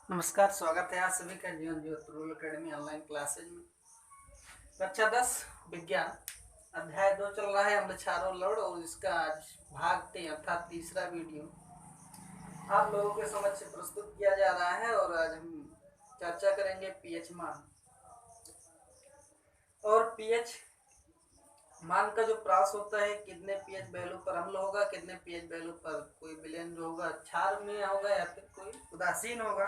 नमस्कार, स्वागत है आप सभी का जीवन ज्योत रूरल अकेडमी ऑनलाइन क्लासेज में। कक्षा 10 विज्ञान अध्याय 2 चल रहा है अम्ल क्षारों लवण और इसका आज भाग 3 अर्थात तीसरा वीडियो आप लोगों के समक्ष प्रस्तुत किया जा रहा है। और आज हम चर्चा करेंगे पीएच मान और पीएच मान का जो प्रास होता है, कितने पीएच वैल्यू पर अम्ल होगा, कितने पीएच वैल्यू पर कोई विलयन जो होगा क्षार में होगा या फिर कोई उदासीन होगा।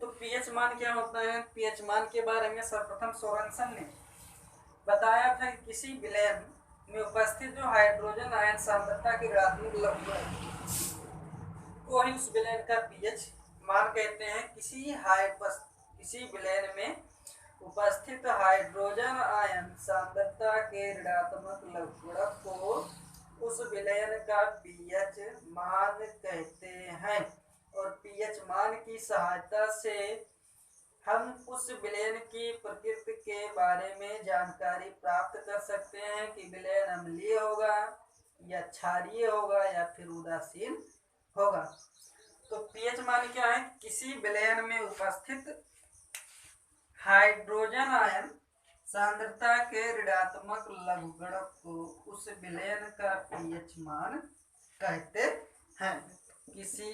तो पीएच मान क्या होता है? पीएच मान के बारे में सर्वप्रथम सोरेनसन ने बताया था कि किसी विलयन में उपस्थित जो हाइड्रोजन आयन सांद्रता की ऋणात्मक लवण को ही उस विलयन का पीएच मान कहते हैं। किसी विलयन में उपस्थित हाइड्रोजन आयन सांद्रता के ऋणात्मक लवण को उस विलयन का पीएच मान कहते हैं। और पीएच मान की सहायता से हम उस विलयन की प्रकृति के बारे में जानकारी प्राप्त कर सकते हैं कि विलयन अम्लीय होगा या क्षारीय होगा या फिर उदासीन होगा। तो पीएच मान क्या है? किसी विलयन में उपस्थित हाइड्रोजन आयन सांद्रता के ऋणात्मक लवण को उस विलयन का पीएच मान कहते हैं। किसी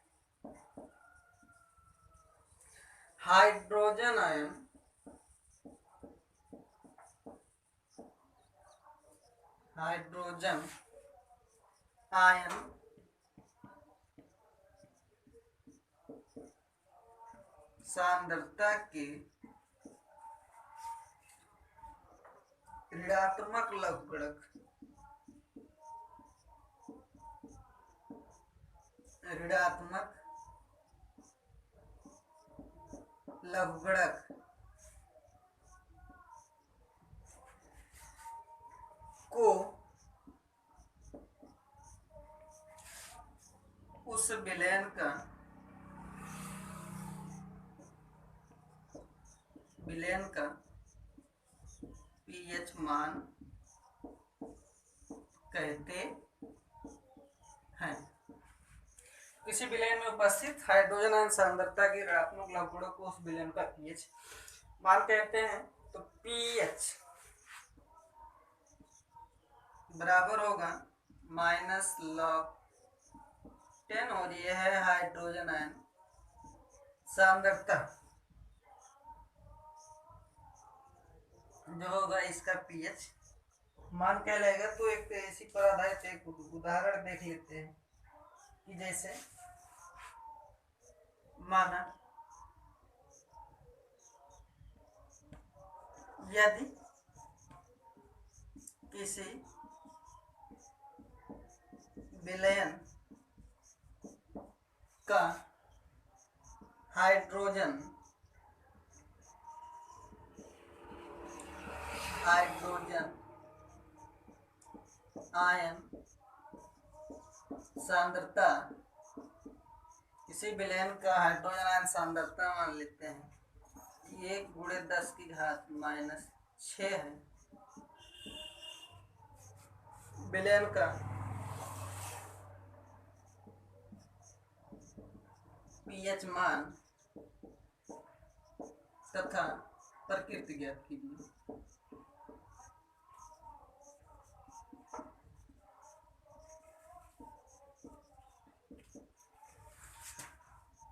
विलयन में उपस्थित हाइड्रोजन आयन सांद्रता के ऋणात्मक लवणक को उस विलयन का पीएच मान कहते हैं। किसी विलयन में उपस्थित हाइड्रोजन आयन सांद्रता की ऋणात्मक लवणों को उस विलयन का पीएच मान कहते हैं। तो पीएच बराबर होगा -log10 और ये है हाइड्रोजन आयन सांद्रता जो होगा इसका पीएच मान कहलाएगा। तो एक इसी पर आधारित एक उदाहरण देख लेते हैं कि जैसे माना यदि किसी विलयन का हाइड्रोजन आयन सांद्रता, किसी विलयन का हाइड्रोजन आयन सांद्रता मान लेते हैं 1×10⁻⁶ है। विलयन का पीएच मान तथा प्रकृति ज्ञात कीजिए।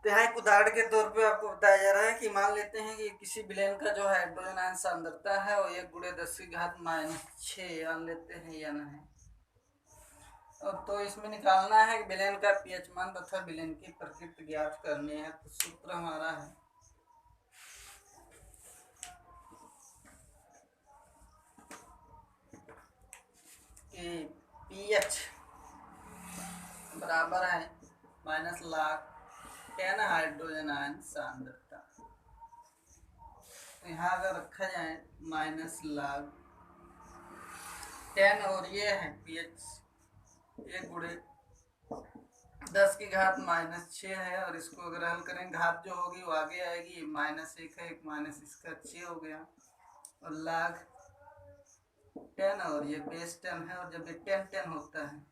तो यहाँ एक उदाहरण के तौर पे आपको बताया जा रहा है कि मान लेते हैं कि किसी विलयन का जो हाइड्रोजन आयन सांद्रता है वो 1×10⁻⁶ मान लेते हैं या नहीं। और तो इसमें निकालना है कि विलयन का पीएच मान तथा विलयन की प्रकृति ज्ञात करनी है। तो सूत्र हमारा है कि पीएच बराबर है -log10 हाइड्रोजन आयन सांद्रता। तो यहाँ अगर रखा जाए -log10 और ये है पीएच 1 10 की घात -6 है, और इसको अगर हल करें घात जो होगी वो आगे आएगी, -1 है, 1 माइनस इसका 6 हो गया, और लाग 10, और ये बेस 10 है, और जब ये 10 होता है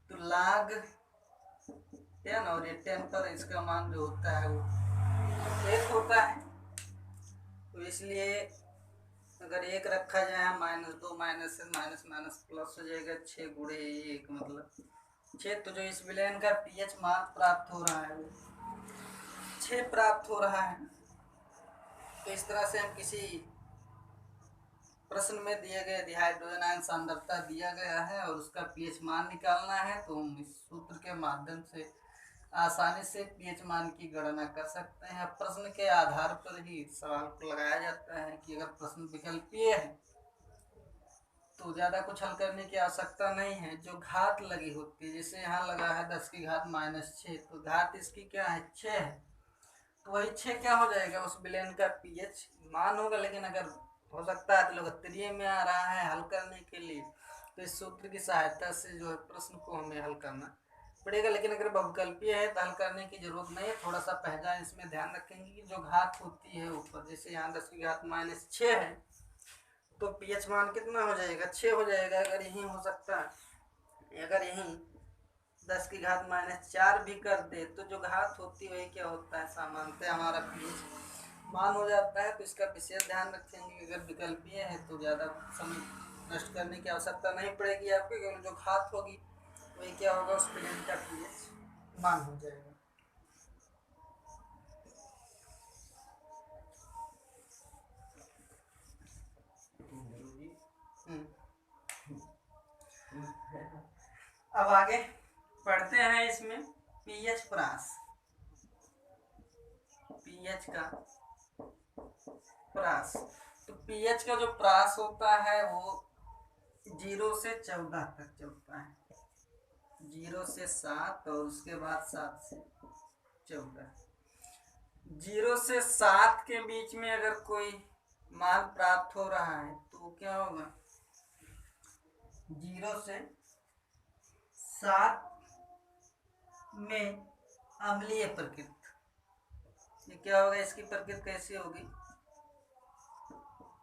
तो लाग 10 और ये 10 पर इसका मान जो होता है वो 1 होता है। तो इसलिए अगर 1 रखा जाए, -2 माइनस से माइनस माइनस प्लस हो जाएगा, 6 गुणे 1 मतलब 6। तो जो इस विलयन का पीएच मान प्राप्त हो रहा है वो 6 प्राप्त हो रहा है। तो इस तरह से हम किसी प्रश्न में दिए गए डिहाइड्रोजन आयन सांद्रता दिया गया है और उसका पीएच मान निकालना है, तो हम इस सूत्र के माध्यम से आसानी से पीएच मान की गणना कर सकते हैं। प्रश्न के आधार पर ही सवाल को लगाया जाता है कि अगर प्रश्न विकल्पीय है तो ज़्यादा कुछ हल करने की आवश्यकता नहीं है। जो घात लगी होती है, जैसे यहाँ लगा है 10 की घात -6, तो घात इसकी क्या है 6 है, तो वही 6 क्या हो जाएगा उस विलयन का पीएच मान होगा। लेकिन अगर हो सकता है तो लोकत्रीय में आ रहा है हल करने के लिए, तो इस सूत्र की सहायता से जो है प्रश्न को हमें हल करना पड़ेगा। लेकिन अगर बहुविकल्पीय है तो हल करने की जरूरत नहीं है। थोड़ा सा पहचान इसमें ध्यान रखेंगे कि जो घात होती है ऊपर, जैसे यहाँ 10 की घात -6 है, तो पीएच मान कितना हो जाएगा 6 हो जाएगा। अगर यही हो सकता है, अगर यही 10 की घात -4 भी कर दे तो जो घात होती है वही क्या होता है सामान्यतः हमारा पीएच मान हो जाता है। तो इसका विशेष ध्यान रखेंगे। अगर विकल्पीय है तो ज़्यादा समय नष्ट करने की आवश्यकता नहीं पड़ेगी आपको, केवल जो घात होगी वही क्या होगा उस विलयन का पीएच मान हो जाएगा। अब आगे पढ़ते हैं इसमें पीएच प्रास। पीएच का प्रास, तो पीएच का जो प्रास होता है वो 0 से 14 तक चलता है। 0 से 7 और उसके बाद 7 से 14। 0 से 7 के बीच में अगर कोई मान प्राप्त हो रहा है तो क्या होगा 0 से 7 में अम्लीय प्रकृति। ये क्या होगा, इसकी प्रकृति कैसी होगी,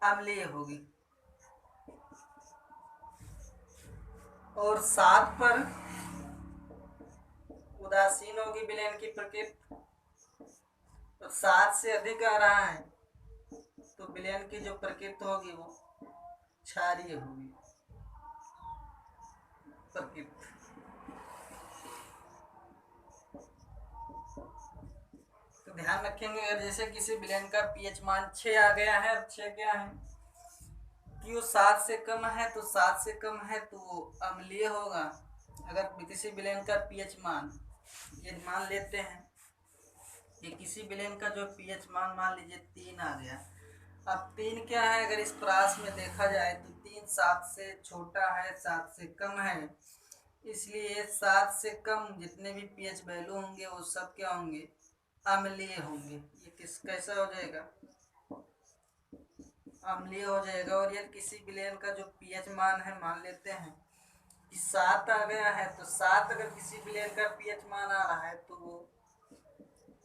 अम्लीय होगी। और 7 पर उदासीन होगी विलयन की प्रकृति। तो 7 से अधिक आ रहा है तो विलयन की जो प्रकृति होगी वो क्षारीय होगी प्रकृति। तो ध्यान रखेंगे, अगर जैसे किसी विलयन का पीएच मान 6 आ गया है, 6 क्या है कि वो 7 से कम है, तो 7 से कम है तो वो अम्लीय होगा। अगर किसी विलयन का पीएच मान, ये मान लेते हैं कि किसी विलयन का जो पीएच मान लीजिए 3 आ गया। अब 3 क्या है, अगर इस प्रास में देखा जाए तो 3 7 से छोटा है, 7 से कम है, इसलिए 7 से कम जितने भी पीएच वैल्यू होंगे वो सब क्या होंगे, अम्लीय होंगे। ये कैसा हो जाएगा, अम्लीय हो जाएगा। और यदि किसी विलयन का जो पीएच मान है, मान लेते हैं कि 7 आ गया है, तो 7 अगर किसी विलयन का पीएच मान आ रहा है तो वो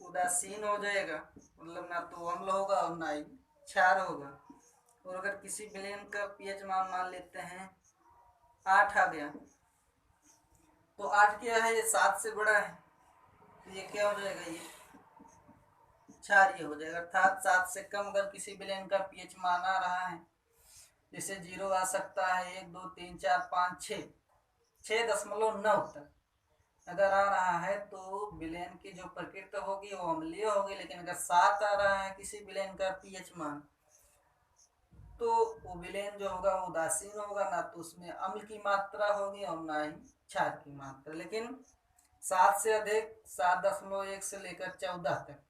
उदासीन हो जाएगा, मतलब ना तो अम्ल होगा और ना ही क्षार होगा। और अगर किसी विलयन का पीएच मान लेते हैं 8 आ गया, तो 8 क्या है, ये 7 से बड़ा है, तो ये क्या हो जाएगा, ये क्षारीय हो जाएगा। अर्थात 7 से कम अगर किसी विलयन का पीएच मान आ रहा है, जैसे 0 आ सकता है, 1 2 3 4 5 6 6.9 तक अगर आ रहा है तो विलयन की जो प्रकृति होगी वो अम्लीय होगी। लेकिन अगर 7 आ रहा है किसी विलयन का पीएच मान, तो वो विलयन जो होगा वो उदासीन होगा, ना तो उसमें अम्ल की मात्रा होगी और ना ही क्षार की मात्रा। लेकिन 7 से अधिक 7.1 से लेकर 14 तक,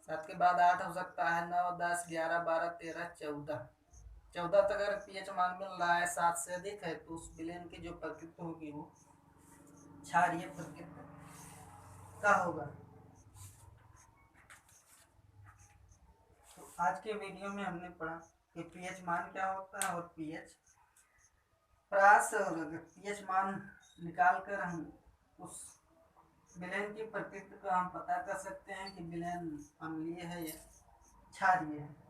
7 के बाद 8 हो सकता है, 9 10 11 12 13 14 तक अगर पीएच मान मिल रहा है 7 से अधिक है, तो उस विलयन की जो प्रकृति होगी वो क्षारीय प्रकृति का होगा। तो आज के वीडियो में हमने पढ़ा कि पीएच मान क्या होता है और पीएच प्रास, और पीएच मान निकाल कर हम उस विलेन की प्रकृति को हम पता कर सकते हैं कि विलेन अम्लीय है या क्षारीय है।